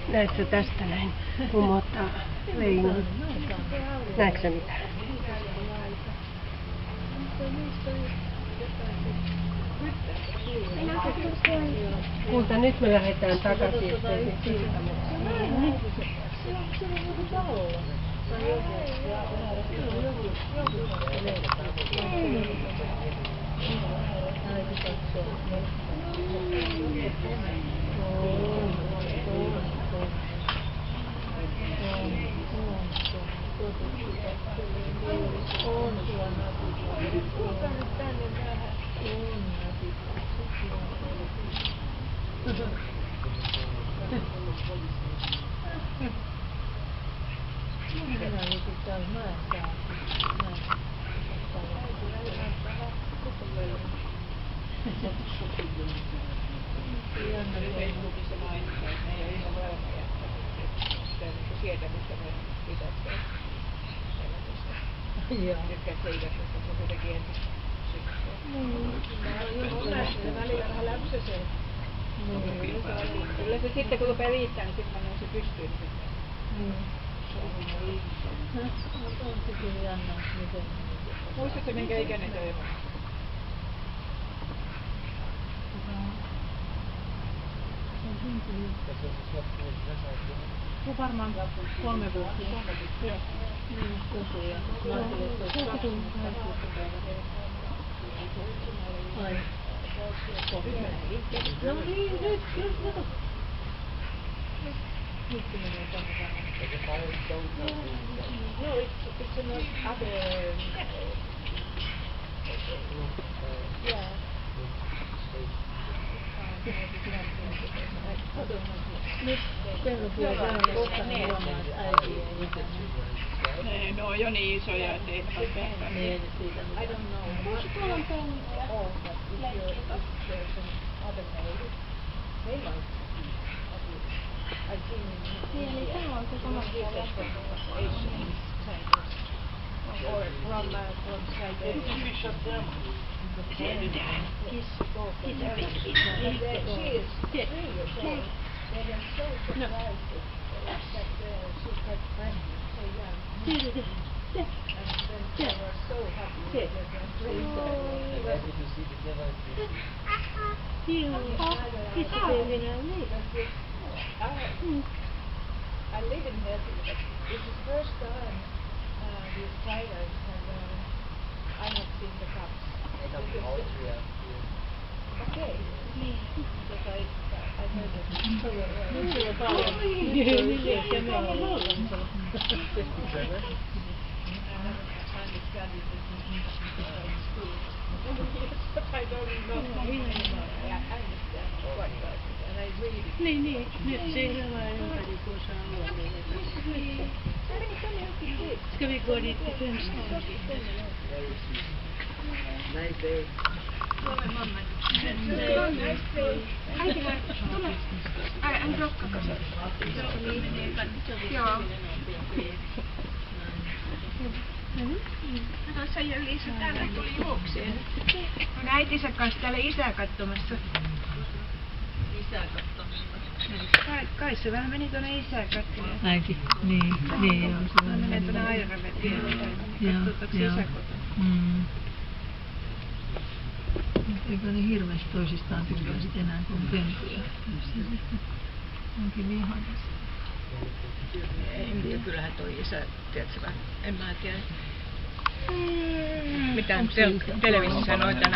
Näetkö tästä näin? Mummo ottaa leinon. Näetkö sä mitään? Kulta, nyt me lähdetään takaisin, ettei se silta mene. Facebookissa mainitsi, että ne ei ole ihan varma jättää sietämistä me pitäisi sellaisesta. Tykkää siitä, että se kuitenkin ensin syksää. On nähty, välillä vähän lämpöisee. Kyllä se sitten kun rupeaa riittää, niin sitten panee se pystyyn. Muistatko minkä ikäinen toi on? No varmaan 3 vuotta. No niin, nyt. No, it's another yeah. Nyt perusvuosia on kohtaan huomaa, että äiti ei mitään. Ne on jo niin isoja, että ei päästä. Niin, siitä I don't know. tuolla on penkki. Oh, but if there's an other male, they might. I've seen Niin, eli tämä on se konopuolella. Asian tigers. Or from Siberia. She is 3 years old. They are so surprised that she's got pregnant so young. And then they were so happy that they were I live in Helsinki, but this is the first time these tigers I have seen the cubs. Okay. Because I heard that. Nyt on paljon. Nyt on yli Kemealla. But I don't know anymore. I understand quite well. And I read it. Niin. Nyt siellä vaan ympäri tuossa alueella. Ska vi gå dit till fönstret? Nice day. Ai rokkako se? Joo. Kato, Seija Liisa täällä tuli juokseen. On äitinsä kanssa täällä isää katsomassa. Isää katsomassa. Kai se vähän meni tuonne isää katsomaan. Äiti, niin on se vähän. Menee tuonne Airaveteen. Katsotaanko isä kotona? Eikö ne hirveästi toisistaan tykkää sit enää kuin pentuja? Onkin vihainen. Ei, mutta kyllähän toi isä, tiedätkö, en mä tiedä. Mitä televisiossa sanoi tänään.